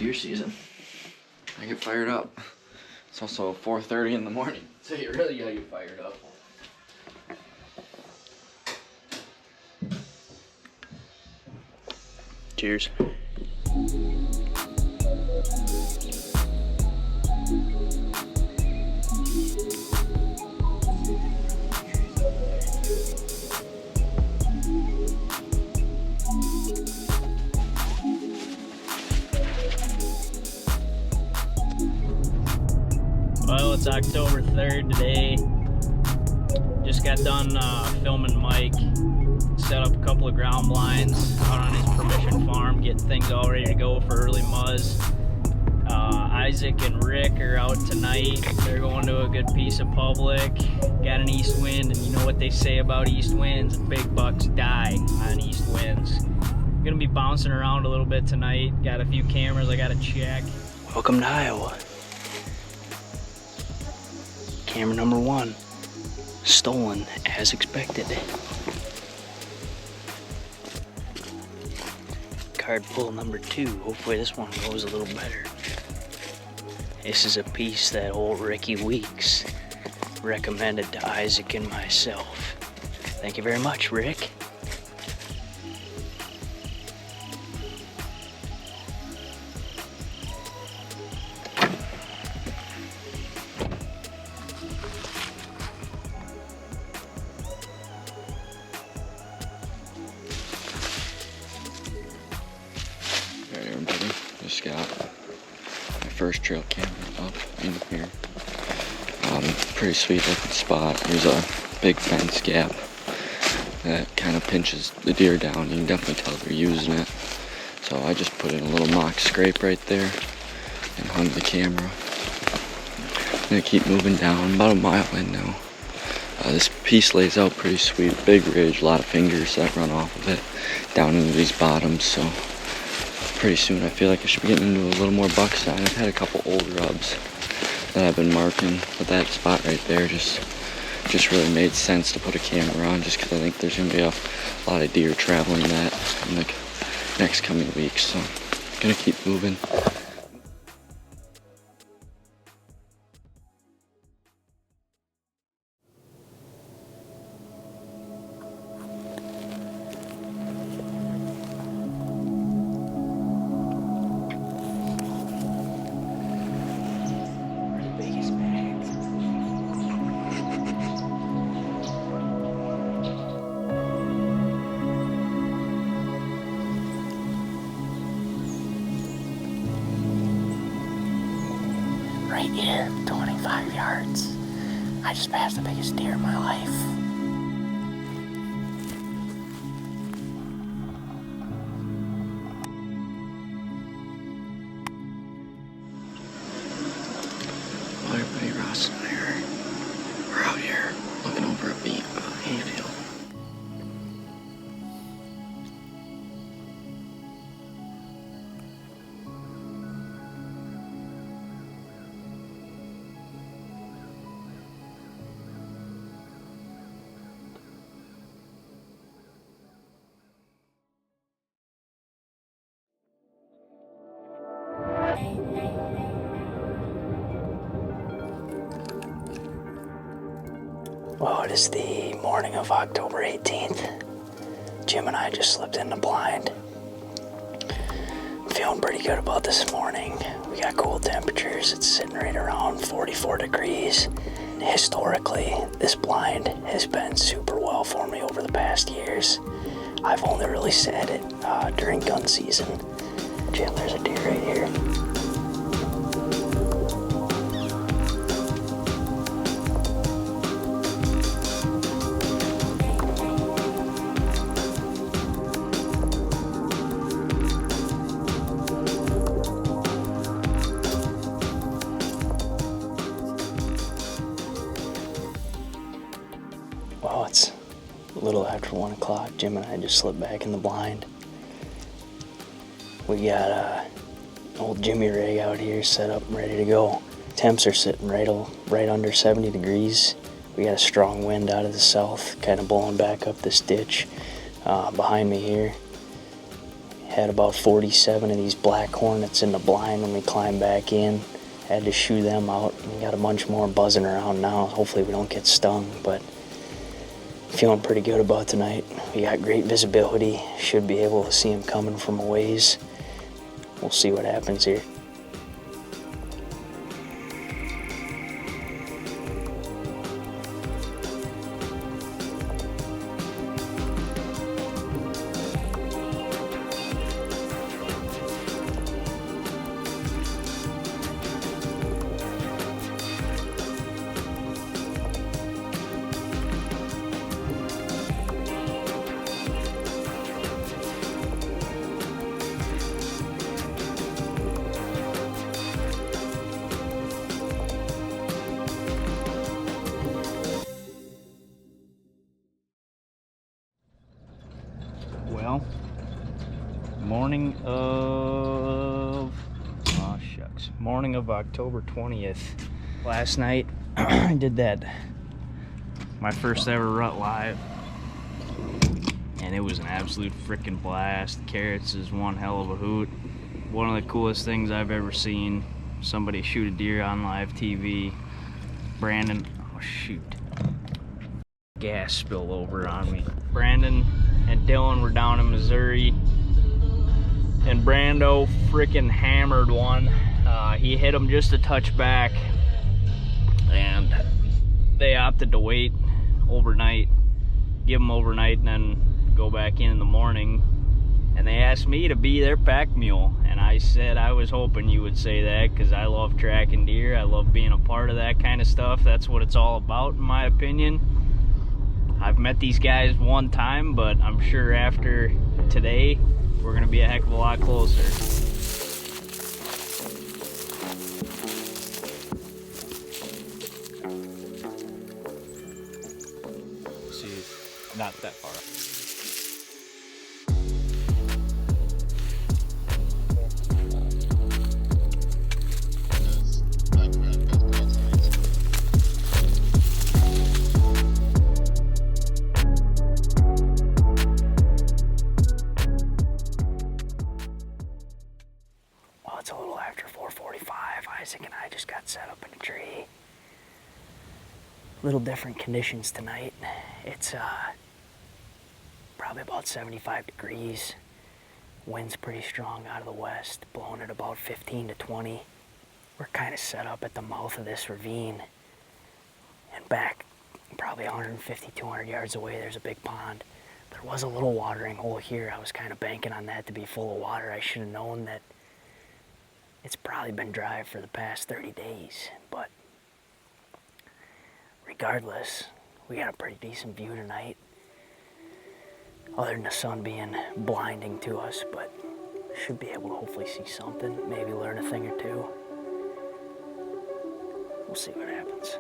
deer season. I get fired up. It's also 4:30 in the morning, so you really gotta get fired up. Cheers. Well, it's October 3rd today. Just got done filming Mike. Set up a couple of ground blinds out on his permission farm, getting things all ready to go for early muzz. Isaac and Rick are out tonight. They're going to a good piece of public. Got an east wind, and you know what they say about east winds? Big bucks die on east winds. Gonna be bouncing around a little bit tonight. Got a few cameras I gotta check. Welcome to Iowa. Camera number 1, stolen as expected. Card pull number 2, hopefully this one goes a little better. This is a piece that old Ricky Weeks recommended to Isaac and myself. Thank you very much, Rick. Alright everybody, just got my first trail camera up in here. Pretty sweet looking spot. There's a big fence gap that kind of pinches the deer down. You can definitely tell they're using it. So I just put in a little mock scrape right there and hung the camera. I'm gonna keep moving down, about a mile in now. This piece lays out pretty sweet, big ridge, a lot of fingers that run off of it down into these bottoms. So pretty soon I feel like I should be getting into a little more buckside. I've had a couple old rubs that I've been marking, but that spot right there just really made sense to put a camera on, just because I think there's gonna be a lot of deer traveling that in the next coming weeks. So I'm gonna keep moving. Right here, 25 yards. I just passed the biggest deer in my life. Well, everybody, Ross and I we're out here looking over a hayfield. Well, it is the morning of October 18th. Jim and I just slipped in the blind. I'm feeling pretty good about this morning. We got cool temperatures. It's sitting right around 44 degrees. Historically, this blind has been super well for me over the past years. I've only really set it during gun season. Jim, there's a deer right here. Well, it's a little after 1 o'clock. Jim and I just slipped back in the blind. We got an old Jimmy rig out here set up and ready to go. Temps are sitting right under 70 degrees. We got a strong wind out of the south, kind of blowing back up this ditch behind me here. Had about 47 of these black hornets in the blind when we climbed back in. Had to shoo them out. We got a bunch more buzzing around now. Hopefully we don't get stung, but feeling pretty good about tonight. We got great visibility. Should be able to see them coming from a ways. We'll see what happens here. Well, morning of October 20th. Last night I did my first ever rut live, and it was an absolute freaking blast. Carrots is one hell of a hoot. One of the coolest things I've ever seen. Somebody shoot a deer on live TV. Brandon, oh shoot, gas spilled over on me. Brandon and Dylan were down in Missouri, and Brando freaking hammered one. He hit him just a touch back, and they opted to wait overnight, give him overnight, and then go back in the morning. And they asked me to be their pack mule, and I said I was hoping you would say that, because I love tracking deer. I love being a part of that kind of stuff. That's what it's all about, in my opinion. I've met these guys one time, but I'm sure after today, we're going to be a heck of a lot closer. See, not that far. It's a little after 4:45. Isaac and I just got set up in a tree. Little different conditions tonight. It's probably about 75 degrees. Wind's pretty strong out of the west, blowing at about 15 to 20. We're kind of set up at the mouth of this ravine. And back probably 150, 200 yards away, there's a big pond. There was a little watering hole here. I was kind of banking on that to be full of water. I should have known that it's probably been dry for the past 30 days, but regardless, we got a pretty decent view tonight, other than the sun being blinding to us, but should be able to hopefully see something, maybe learn a thing or two. We'll see what happens.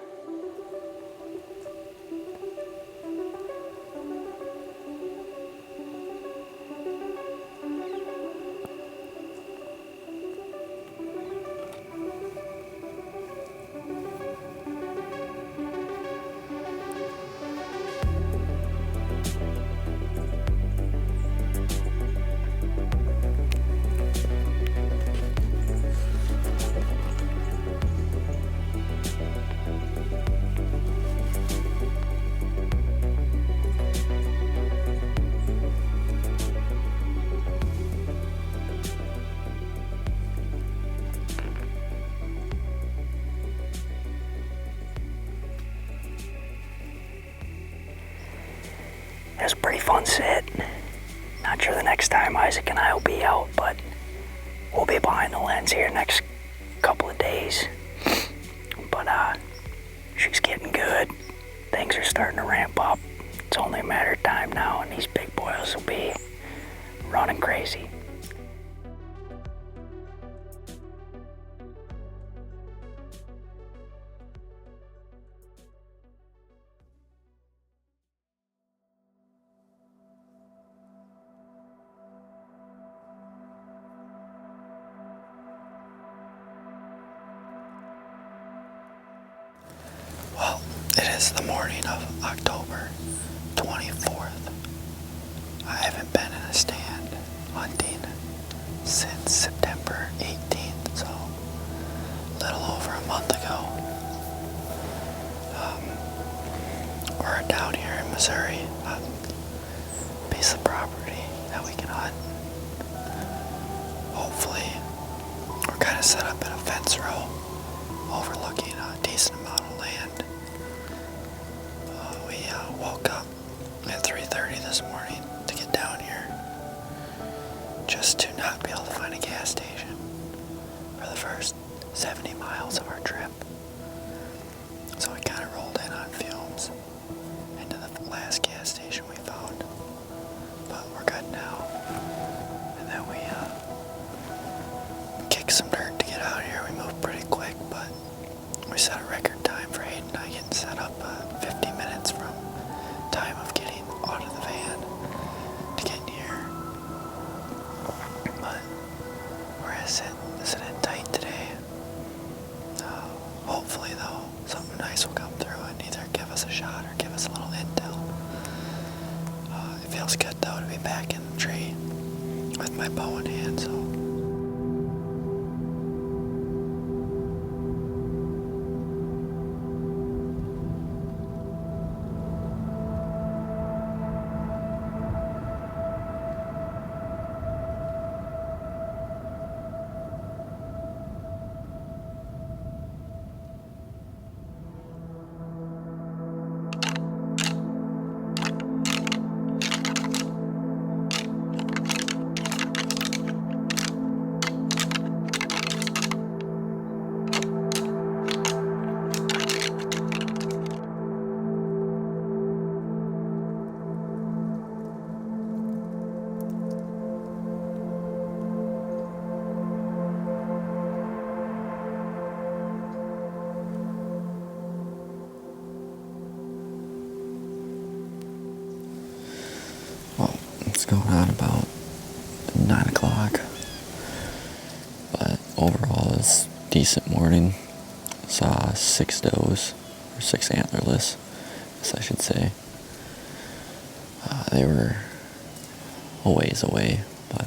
It was a pretty fun sit. Not sure the next time Isaac and I will be out, but we'll be behind the lens here next couple of days. But she's getting good. Things are starting to ramp up. It's only a matter of time now, and these big boys will be running crazy. Well, it is the morning of October 24th. I haven't been in a stand hunting piece of property that we can hunt. Hopefully, we're kind of set up in a fence row overlooking a decent amount of land. We woke up at 3:30 this morning to get down here just to not be able to find a gas station for the first 70 miles of our trip. So we kind of rolled in on fumes into the last gas station we found. But we're good now. And then we kicked some dirt to get out of here. We moved pretty quick, but we set a record time for Hayden and I getting set up 50 minutes from time of getting out of the van to getting here. But we're sitting tight today. Hopefully, though, something nice will come through and either give us a shot or give us a little intel. It feels good, though, to be back in the tree with my bow in hand, so. Well, it's going on about 9 o'clock, but overall it's a decent morning. Saw 6 does, or 6 antlerless, I should say. They were a ways away, but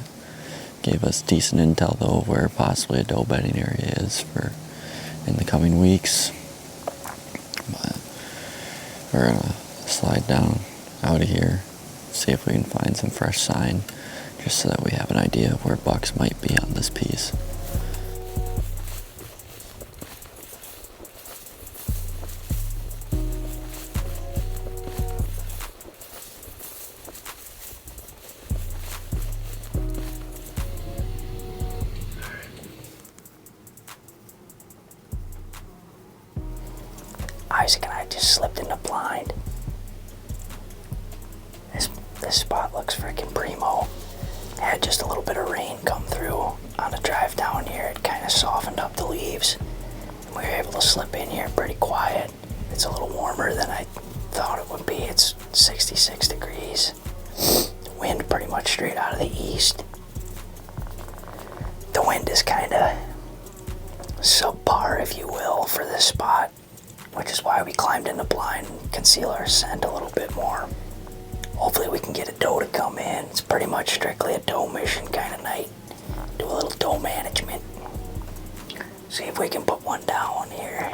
gave us decent intel though of where possibly a doe bedding area is for in the coming weeks. But we're gonna slide down out of here, see if we can find some fresh sign, just so that we have an idea of where bucks might be on this piece. Isaac and I just slipped in the blind. This spot looks freaking primo. Had just a little bit of rain come through on the drive down here. It kind of softened up the leaves. And we were able to slip in here pretty quiet. It's a little warmer than I thought it would be. It's 66 degrees. Wind pretty much straight out of the east. The wind is kind of subpar, if you will, for this spot, which is why we climbed in the blind and conceal our scent a little bit more. Hopefully we can get a doe to come in. It's pretty much strictly a doe mission kind of night. Do a little doe management. See if we can put one down here.